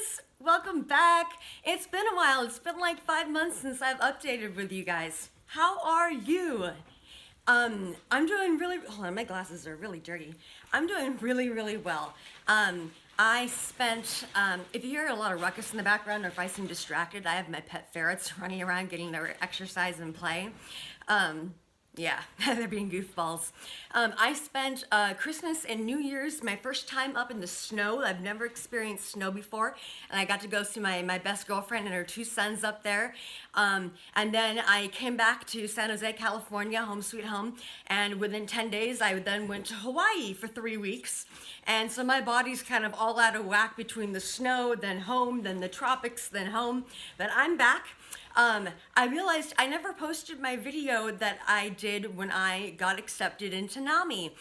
guys, welcome back. It's been a while. It's been like 5 months since I've updated with you guys. How are you? I'm doing really, hold on, my glasses are really dirty. I'm doing really well. I spent, if you hear a lot of ruckus in the background or if I seem distracted, I have my pet ferrets running around getting their exercise and play. Yeah, they're being goofballs. I spent Christmas and New Year's, my first time up in the snow. I've never experienced snow before. And I got to go see my best girlfriend and her 2 sons up there. And then I came back to San Jose, California, home sweet home. And within 10 days, I then went to Hawaii for 3 weeks. And so my body's kind of all out of whack between the snow, then home, then the tropics, then home. But I'm back. I realized I never posted my video that I did when I got accepted into NAMI.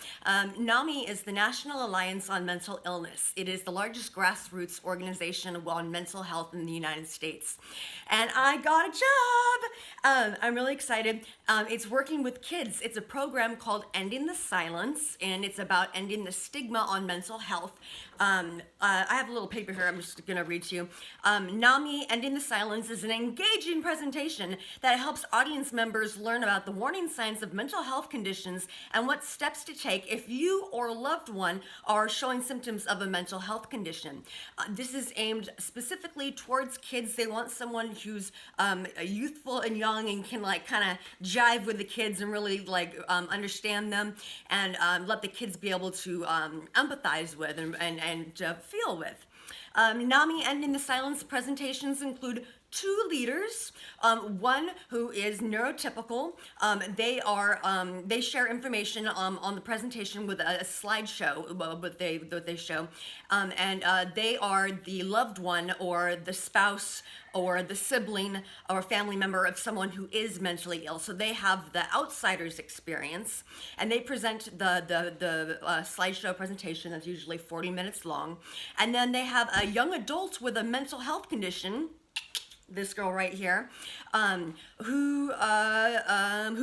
NAMI is the National Alliance on Mental Illness. It is the largest grassroots organization on mental health in the United States. And I got a job! I'm really excited. It's working with kids. It's a program called Ending the Silence, and it's about ending the stigma on mental health. I have a little paper here I'm just going to read to you. NAMI, Ending the Silence, is an engaging presentation that helps audience members learn about the warning signs of mental health conditions and what steps to take if you or a loved one are showing symptoms of a mental health condition. This is aimed specifically towards kids. They want someone who's youthful and young and can like kind of jive with the kids and really like understand them and let the kids be able to empathize with and feel with. NAMI Ending the Silence presentations include 2 leaders, one who is neurotypical. They share information on the presentation with a slideshow, what they show, and they are the loved one or the spouse or the sibling or family member of someone who is mentally ill. So they have the outsider's experience, and they present the slideshow presentation that's usually 40 minutes long, and then they have a young adult with a mental health condition, this girl right here, who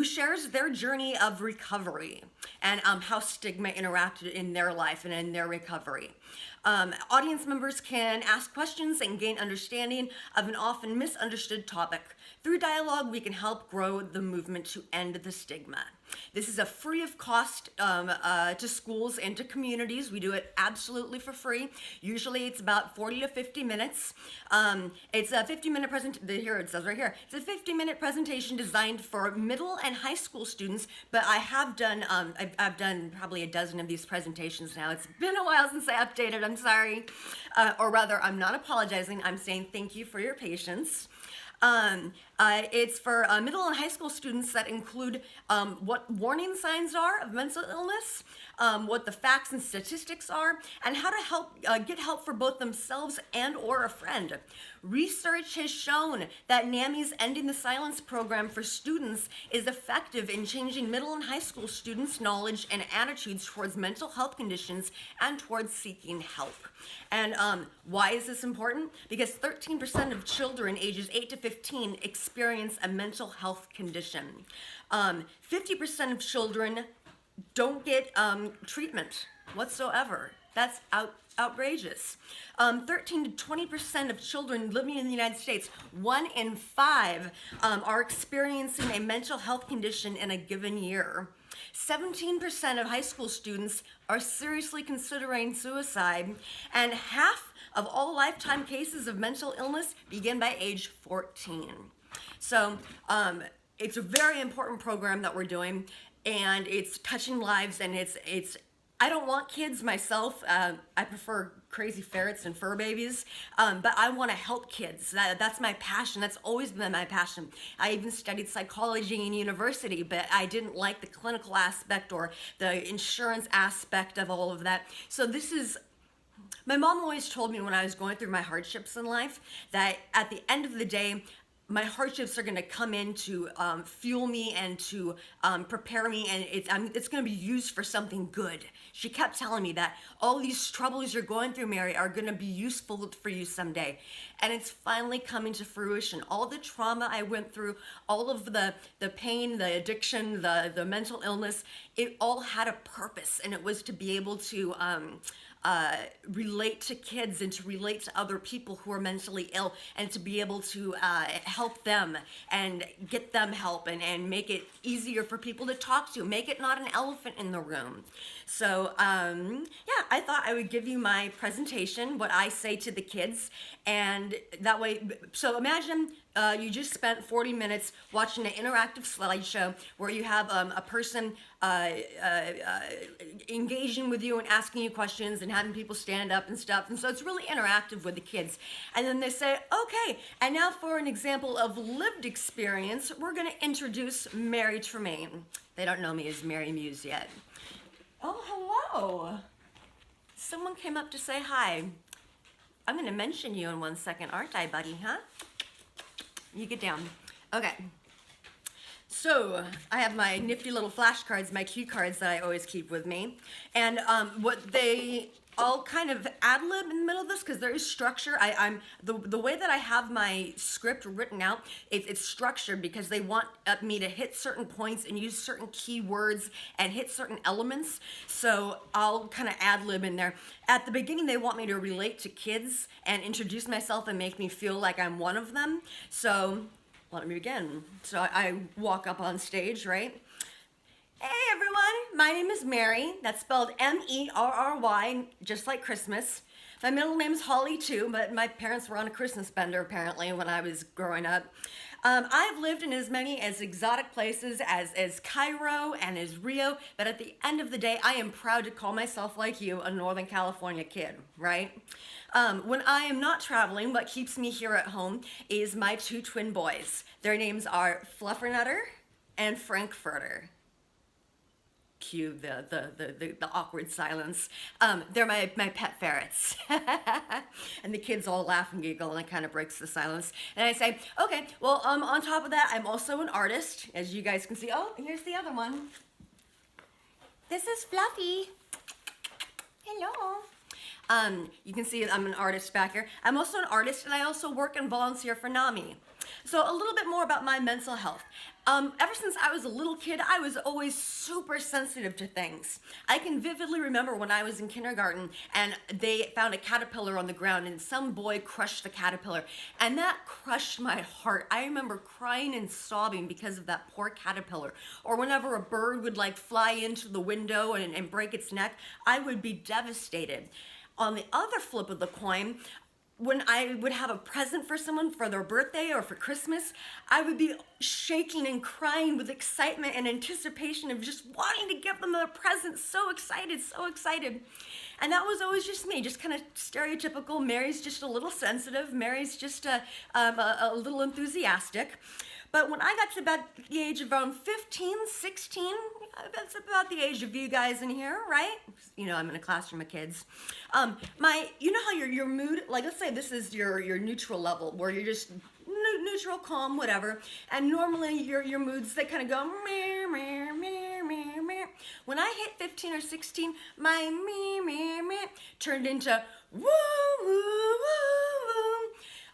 shares their journey of recovery and how stigma interacted in their life and in their recovery. Audience members can ask questions and gain understanding of an often misunderstood topic. Through dialogue, we can help grow the movement to end the stigma. This is a free of cost to schools and to communities. We do it absolutely for free. Usually it's about 40 to 50 minutes. It's a 50-minute presentation. Here it says right here. It's a 50-minute presentation designed for middle and high school students, but I have done, I've done probably a dozen of these presentations now. It's been a while since I updated, I'm sorry. Or rather, I'm not apologizing. I'm saying thank you for your patience. It's for middle and high school students that include what warning signs are of mental illness, what the facts and statistics are, and how to help get help for both themselves and or a friend. Research has shown that NAMI's Ending the Silence program for students is effective in changing middle and high school students' knowledge and attitudes towards mental health conditions and towards seeking help. And why is this important? Because 13% of children ages 8 to 15 experience a mental health condition. 50% of children don't get treatment whatsoever. That's outrageous. 13 to 20% of children living in the United States, 1 in 5, are experiencing a mental health condition in a given year. 17% of high school students are seriously considering suicide, and half of all lifetime cases of mental illness begin by age 14. So it's a very important program that we're doing, and it's touching lives, and it's I don't want kids myself. I prefer crazy ferrets and fur babies, but I want to help kids. That's my passion. That's always been my passion. I even studied psychology in university, but I didn't like the clinical aspect or the insurance aspect of all of that. So this is, my mom always told me when I was going through my hardships in life that at the end of the day, my hardships are going to come in to fuel me and to prepare me, and it's going to be used for something good. She kept telling me that all these troubles you're going through, Mary, are going to be useful for you someday. And it's finally coming to fruition. All the trauma I went through, all of the pain, the addiction, the mental illness, it all had a purpose, and it was to be able to relate to kids and to relate to other people who are mentally ill, and to be able to help them and get them help, and make it easier for people to talk to, make it not an elephant in the room. So yeah, I thought I would give you my presentation, what I say to the kids, and that way, so imagine you just spent 40 minutes watching an interactive slideshow where you have a person engaging with you and asking you questions and having people stand up and stuff. And so it's really interactive with the kids. And then they say, okay, and now for an example of lived experience, we're going to introduce Mary Tremaine. They don't know me as Mary Muse yet. Oh, hello. Someone came up to say hi. I'm going to mention you in 1 second, aren't I, buddy, huh? You get down. Okay. So I have my nifty little flashcards, my cue cards that I always keep with me. And what they all kind of ad-lib in the middle of this, because there is structure. The way that I have my script written out, it's structured because they want me to hit certain points and use certain keywords and hit certain elements. So I'll kind of ad-lib in there. At the beginning, they want me to relate to kids and introduce myself and make me feel like I'm one of them. So let me begin. So I walk up on stage, right? Hey everyone, my name is Mary. That's spelled M-E-R-R-Y, just like Christmas. My middle name's Holly too, but my parents were on a Christmas bender apparently when I was growing up. I've lived in as many as exotic places as Cairo and as Rio, but at the end of the day, I am proud to call myself, like you, a Northern California kid, right? When I am not traveling, what keeps me here at home is my two twin boys. Their names are Fluffernutter and Frankfurter. Cue the awkward silence. They're my pet ferrets. And the kids all laugh and giggle, and it kind of breaks the silence. And I say, okay, well, on top of that, I'm also an artist, as you guys can see. Oh, here's the other one. This is Fluffy. Hello. You can see I'm an artist back here. I'm also an artist, and I also work and volunteer for NAMI. So a little bit more about my mental health. Ever since I was a little kid, I was always super sensitive to things. I can vividly remember when I was in kindergarten and they found a caterpillar on the ground and some boy crushed the caterpillar, and that crushed my heart. I remember crying and sobbing because of that poor caterpillar. Or whenever a bird would like fly into the window and break its neck, I would be devastated. On the other flip of the coin, when I would have a present for someone for their birthday or for Christmas, I would be shaking and crying with excitement and anticipation of just wanting to give them a present. So excited, so excited. And that was always just me, just kind of stereotypical. Mary's just a little sensitive. Mary's just a little enthusiastic. But when I got to about the age of around 15, 16, that's about the age of you guys in here, right? You know, I'm in a classroom of kids. You know how your mood, like let's say this is your neutral level, where you're just neutral, calm, whatever. And normally your moods, they kind of go, meh, meh, meh, meh, meh. When I hit 15 or 16, my meh, meh, meh turned into woo, woo, woo,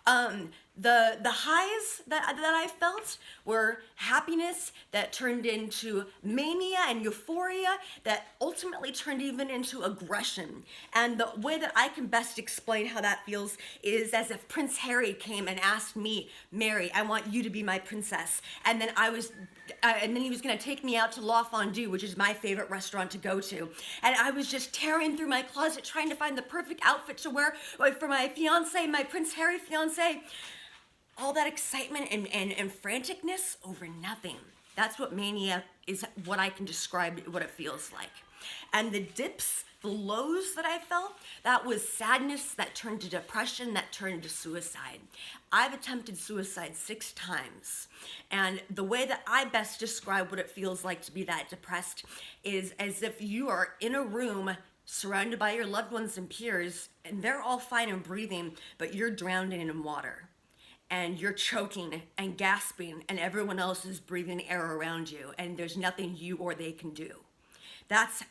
woo. The highs that I felt were happiness that turned into mania and euphoria that ultimately turned even into aggression. And the way that I can best explain how that feels is as if Prince Harry came and asked me, Mary, I want you to be my princess. And then and then he was going to take me out to La Fondue, which is my favorite restaurant to go to. And I was just tearing through my closet trying to find the perfect outfit to wear for my fiance, my Prince Harry fiance. All that excitement and franticness over nothing. That's what mania is, what I can describe what it feels like. And the dips, the lows that I felt, that was sadness that turned to depression, that turned to suicide. I've attempted suicide 6 times. And the way that I best describe what it feels like to be that depressed is as if you are in a room surrounded by your loved ones and peers, and they're all fine and breathing, but you're drowning in water. And you're choking and gasping, and everyone else is breathing air around you, and there's nothing you or they can do. That's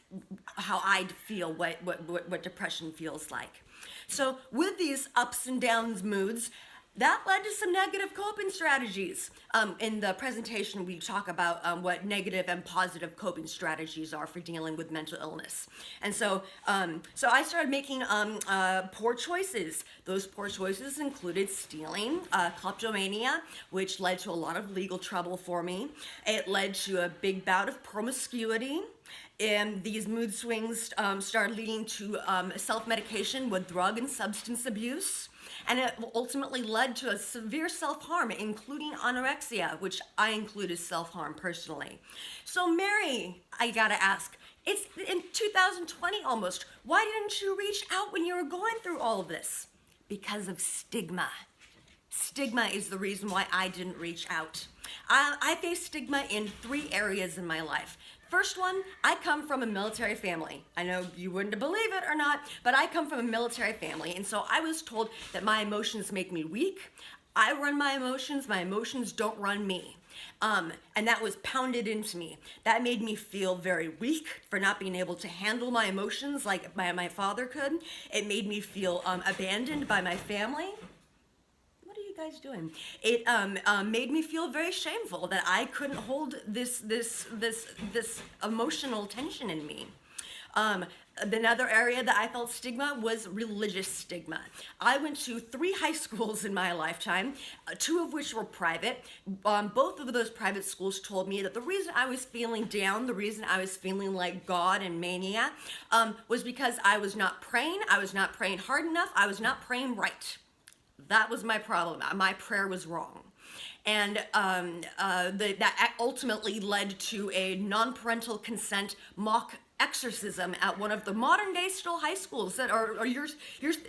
how I feel what depression feels like. So with these ups and downs moods, that led to some negative coping strategies. In the presentation, we talk about what negative and positive coping strategies are for dealing with mental illness. And so I started making poor choices. Those poor choices included stealing, kleptomania, which led to a lot of legal trouble for me. It led to a big bout of promiscuity. And these mood swings started leading to self-medication with drug and substance abuse. And it ultimately led to a severe self-harm, including anorexia, which I include as self-harm personally. So Mary, I gotta ask, it's in 2020 almost. Why didn't you reach out when you were going through all of this? Because of stigma. Stigma is the reason why I didn't reach out. I face stigma in 3 areas in my life. First one, I come from a military family. I know you wouldn't believe it or not, but I come from a military family. And so I was told that my emotions make me weak. I run my emotions don't run me. And that was pounded into me. That made me feel very weak for not being able to handle my emotions like my father could. It made me feel abandoned by my family. Guys doing? It made me feel very shameful that I couldn't hold this emotional tension in me. Another area that I felt stigma was religious stigma. I went to 3 high schools in my lifetime, 2 of which were private. Both of those private schools told me that the reason I was feeling down, the reason I was feeling like God and mania, was because I was not praying hard enough, I was not praying right. That was my problem. My prayer was wrong. And that ultimately led to a non-parental consent mock exorcism at one of the modern day still high schools that are yours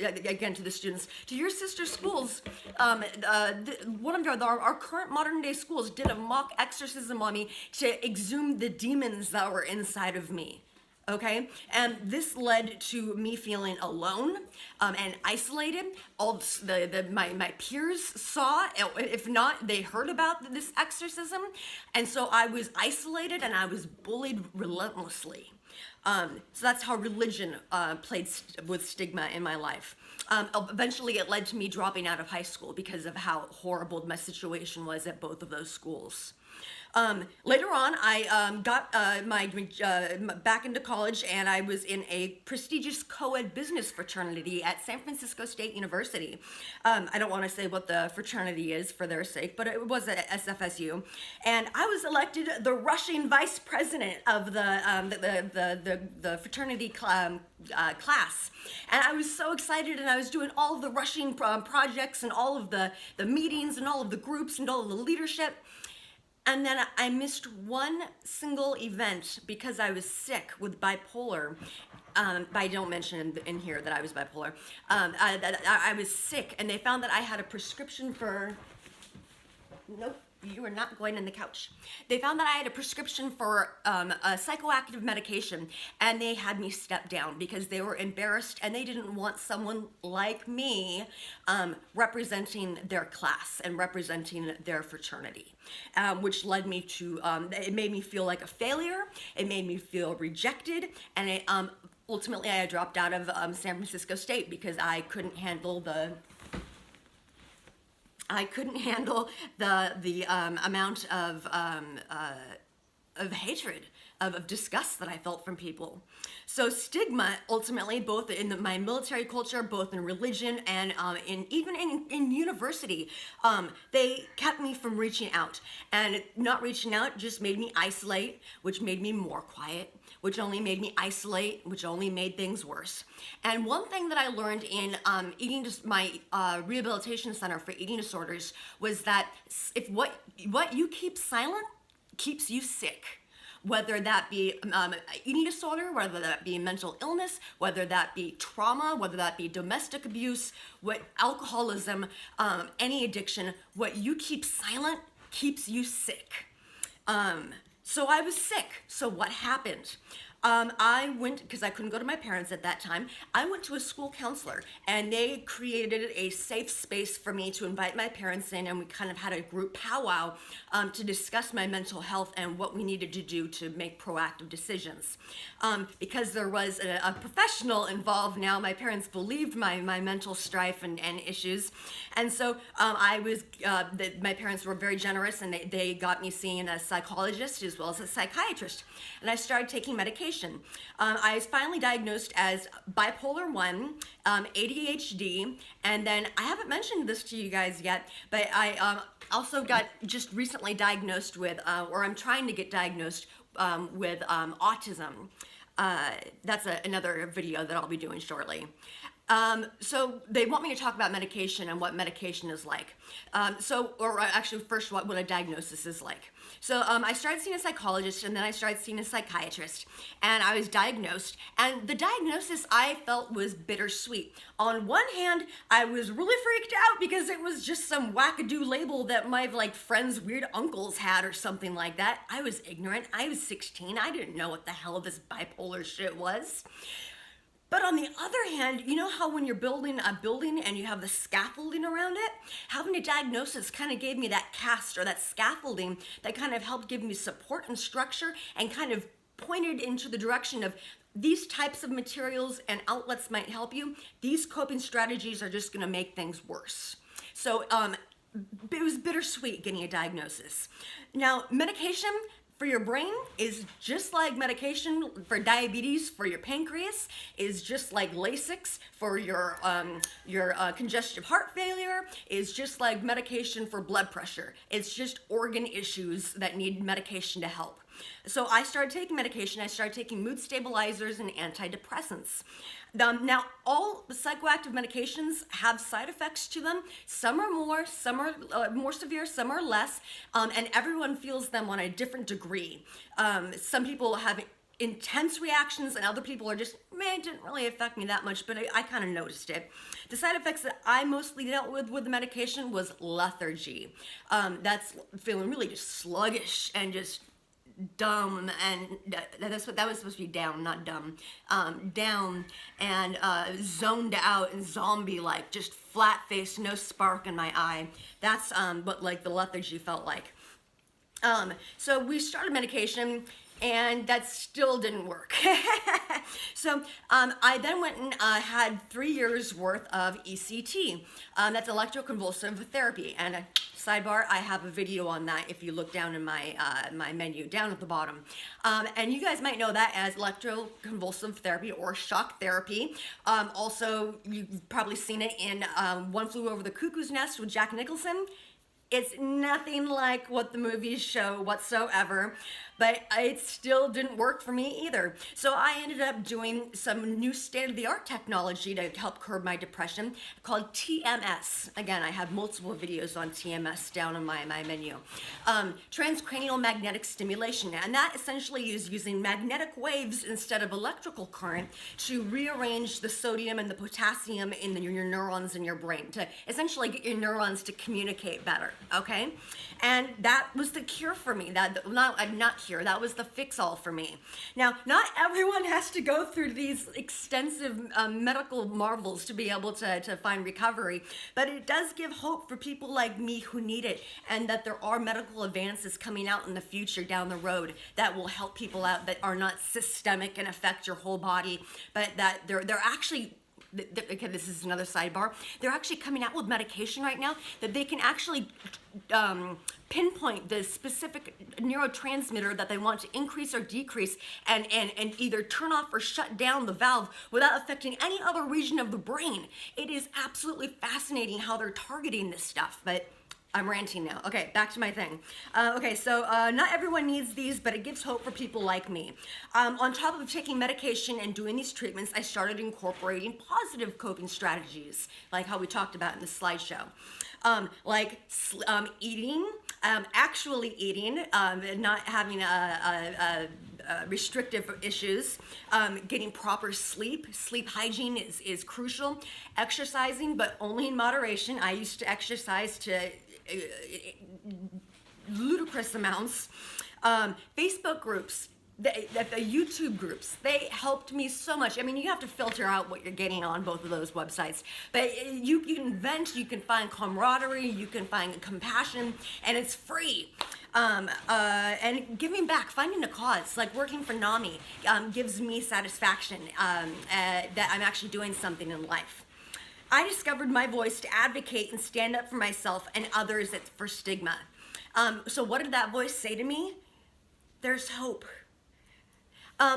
again to the students, to your sister schools. One of our current modern day schools did a mock exorcism on me to exhume the demons that were inside of me. Okay, and this led to me feeling alone and isolated. All my peers saw, if not, they heard about this exorcism, and so I was isolated and I was bullied relentlessly. So that's how religion played with stigma in my life. Eventually, it led to me dropping out of high school because of how horrible my situation was at both of those schools. Later on, I got back into college, and I was in a prestigious co-ed business fraternity at San Francisco State University. I don't want to say what the fraternity is for their sake, but it was at SFSU, and I was elected the rushing vice president of the fraternity class, and I was so excited, and I was doing all of the rushing projects and all of the meetings and all of the groups and all of the leadership. And then I missed one single event because I was sick with bipolar. I don't mention in here that I was bipolar. I was sick, and they found that I had a prescription for... Nope, you are not going in the couch. They found that I had a prescription for a psychoactive medication, and they had me step down because they were embarrassed, and they didn't want someone like me representing their class and representing their fraternity, which led me to, it made me feel like a failure, it made me feel rejected, and it, ultimately I dropped out of San Francisco State because I couldn't handle the amount of hatred, of disgust that I felt from people. So stigma, ultimately, both in my military culture, both in religion, and even in university, they kept me from reaching out. And not reaching out just made me isolate, which made me more quiet, which only made me isolate, which only made things worse. And one thing that I learned in my rehabilitation center for eating disorders was that if what you keep silent keeps you sick. Whether that be eating disorder, whether that be mental illness, whether that be trauma, whether that be domestic abuse, alcoholism, any addiction, what you keep silent keeps you sick. So I was sick. So what happened? I went, because I couldn't go to my parents at that time, I went to a school counselor, and they created a safe space for me to invite my parents in, and we kind of had a group powwow to discuss my mental health and what we needed to do to make proactive decisions. Because there was a professional involved now, my parents believed my mental strife and issues, and so my parents were very generous, and they got me seeing a psychologist as well as a psychiatrist, and I started taking medication. I was finally diagnosed as bipolar 1, ADHD, and then I haven't mentioned this to you guys yet, but I also got just recently diagnosed with, or I'm trying to get diagnosed with autism. That's another video that I'll be doing shortly. So they want me to talk about medication and what medication is like. Or actually first what a diagnosis is like. So I started seeing a psychologist, and then I started seeing a psychiatrist, and I was diagnosed, and the diagnosis I felt was bittersweet. On one hand, I was really freaked out because it was just some wackadoo label that my friends' weird uncles had or something like that. I was ignorant. I was 16. I didn't know what the hell this bipolar shit was. But on the other hand, you know how when you're building a building and you have the scaffolding around it? Having a diagnosis kind of gave me that cast or that scaffolding that kind of helped give me support and structure and kind of pointed into the direction of these types of materials and outlets might help you. These coping strategies are just going to make things worse. So it was bittersweet getting a diagnosis. Now, medication for your brain is just like medication for diabetes for your pancreas, is just like Lasix for your congestive heart failure, is just like medication for blood pressure. It's just organ issues that need medication to help. So I started taking medication. I started taking mood stabilizers and antidepressants. Now, all psychoactive medications have side effects to them. Some are more, some are more severe, some are less, and everyone feels them on a different degree. Some people have intense reactions, and other people are just, it didn't really affect me that much, but I kind of noticed it. The side effects that I mostly dealt with the medication was lethargy. That's feeling really just sluggish and just dumb, and that was supposed to be down, not dumb. Down and zoned out and zombie-like, just flat-faced, no spark in my eye. That's what the lethargy felt like. So we started medication, and that still didn't work. So I then went and had 3 years worth of ECT. That's electroconvulsive therapy. And sidebar, I have a video on that if you look down in my my menu, down at the bottom. And you guys might know that as electroconvulsive therapy or shock therapy. Also, you've probably seen it in One Flew Over the Cuckoo's Nest with Jack Nicholson. It's nothing like what the movies show whatsoever, but it still didn't work for me either. So I ended up doing some new state-of-the-art technology to help curb my depression called TMS. Again, I have multiple videos on TMS down in my menu. Transcranial magnetic stimulation, and that essentially is using magnetic waves instead of electrical current to rearrange the sodium and the potassium in your neurons in your brain to essentially get your neurons to communicate better. Okay, and that was the cure for me. Not cure. That was the fix-all for me. Now, not everyone has to go through these extensive medical marvels to be able to find recovery, but it does give hope for people like me who need it, and that there are medical advances coming out in the future down the road that will help people out that are not systemic and affect your whole body, but that they're actually. Okay, this is another sidebar. They're actually coming out with medication right now that they can actually pinpoint the specific neurotransmitter that they want to increase or decrease and either turn off or shut down the valve without affecting any other region of the brain. It is absolutely fascinating how they're targeting this stuff, but I'm ranting now. Okay, back to my thing. So not everyone needs these, but it gives hope for people like me. On top of taking medication and doing these treatments, I started incorporating positive coping strategies, like how we talked about in the slideshow. Eating, actually eating, not having restrictive issues, getting proper sleep. Sleep hygiene is crucial. Exercising, but only in moderation. I used to exercise to ludicrous amounts. Facebook groups, the YouTube groups, they helped me so much. I mean, you have to filter out what you're getting on both of those websites, but you can vent, you can find camaraderie, you can find compassion, and it's free. And giving back, finding a cause, like working for NAMI, gives me satisfaction that I'm actually doing something in life. I discovered my voice to advocate and stand up for myself and others for stigma. So what did that voice say to me? There's hope.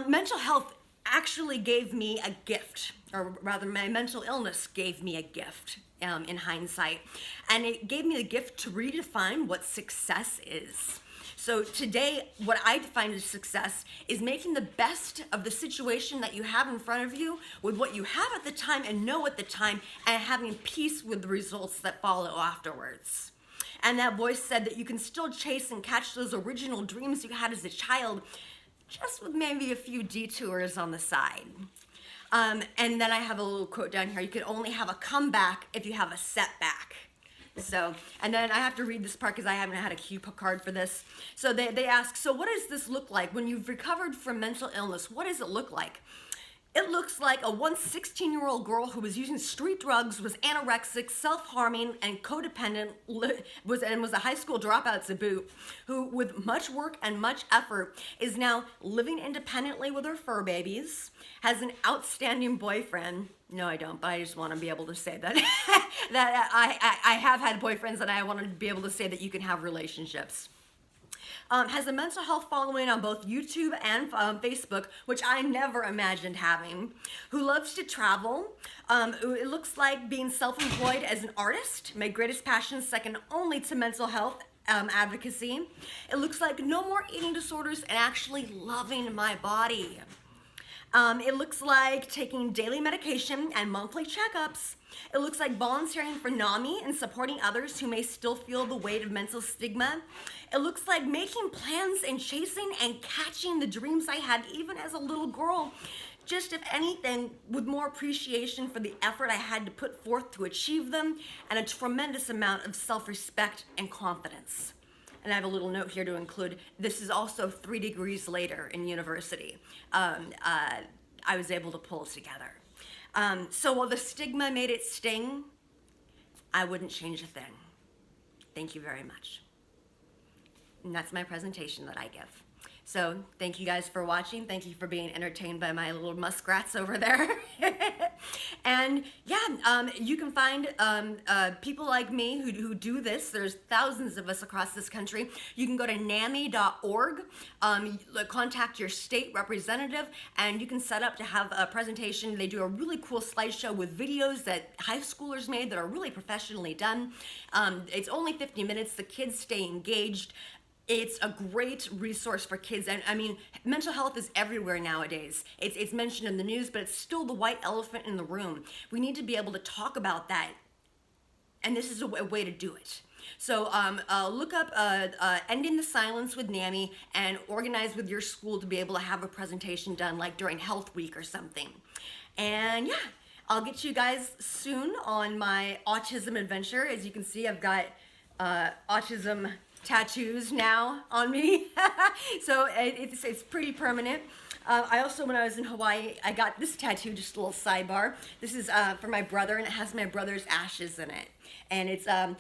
Mental health actually gave me a gift, or rather my mental illness gave me a gift in hindsight. And it gave me the gift to redefine what success is. So today, what I define as success is making the best of the situation that you have in front of you with what you have at the time and know at the time, and having peace with the results that follow afterwards. And that voice said that you can still chase and catch those original dreams you had as a child, just with maybe a few detours on the side. And then I have a little quote down here. You can only have a comeback if you have a setback. So, and then I have to read this part because I haven't had a cue card for this. So they ask, so what does this look like? When you've recovered from mental illness, what does it look like? It looks like a once 16-year-old girl who was using street drugs, was anorexic, self-harming, and codependent, was a high school dropout to boot, who with much work and much effort is now living independently with her fur babies, has an outstanding boyfriend. No, I don't, but I just want to be able to say that, that I have had boyfriends, and I want to be able to say that you can have relationships. Has a mental health following on both YouTube and Facebook, which I never imagined having, who loves to travel. It looks like being self-employed as an artist, my greatest passion second only to mental health advocacy. It looks like no more eating disorders and actually loving my body. It looks like taking daily medication and monthly checkups. It looks like volunteering for NAMI and supporting others who may still feel the weight of mental stigma. It looks like making plans and chasing and catching the dreams I had even as a little girl. Just, if anything, with more appreciation for the effort I had to put forth to achieve them, and a tremendous amount of self-respect and confidence. And I have a little note here to include, this is also 3 degrees later in university. I was able to pull it together. So while the stigma made it sting, I wouldn't change a thing. Thank you very much. And that's my presentation that I give. So thank you guys for watching. Thank you for being entertained by my little muskrats over there. And yeah, you can find people like me who do this. There's thousands of us across this country. You can go to NAMI.org, contact your state representative, and you can set up to have a presentation. They do a really cool slideshow with videos that high schoolers made that are really professionally done. It's only 50 minutes. The kids stay engaged. It's a great resource for kids. And I mean, mental health is everywhere nowadays. It's mentioned in the news, but it's still the white elephant in the room. We need to be able to talk about that. And this is a way to do it. So look up Ending the Silence with NAMI and organize with your school to be able to have a presentation done, like during Health Week or something. And yeah, I'll get you guys soon on my autism adventure. As you can see, I've got autism tattoos now on me. So it's pretty permanent. I also, when I was in Hawaii, I got this tattoo, just a little sidebar. This is for my brother, and it has my brother's ashes in it. And it's a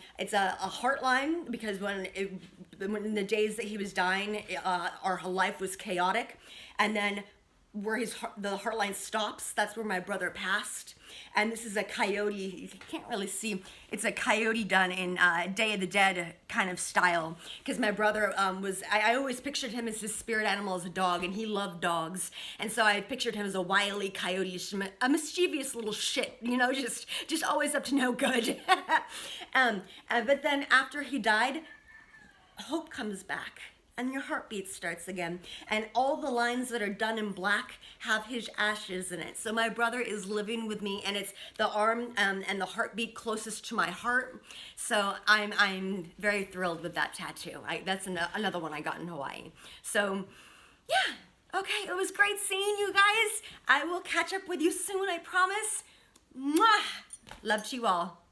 heart line, because when in the days that he was dying, our life was chaotic. And then where the heart line stops, that's where my brother passed. And this is a coyote. You can't really see. It's a coyote done in Day of the Dead kind of style. Because my brother I always pictured him as his spirit animal as a dog, and he loved dogs. And so I pictured him as a wily coyote, a mischievous little shit, you know, just always up to no good. But then after he died, hope comes back. And your heartbeat starts again. And all the lines that are done in black have his ashes in it. So my brother is living with me, and it's the arm and the heartbeat closest to my heart. So I'm very thrilled with that tattoo. That's another one I got in Hawaii. So yeah, okay, it was great seeing you guys. I will catch up with you soon, I promise. Mwah! Love to you all.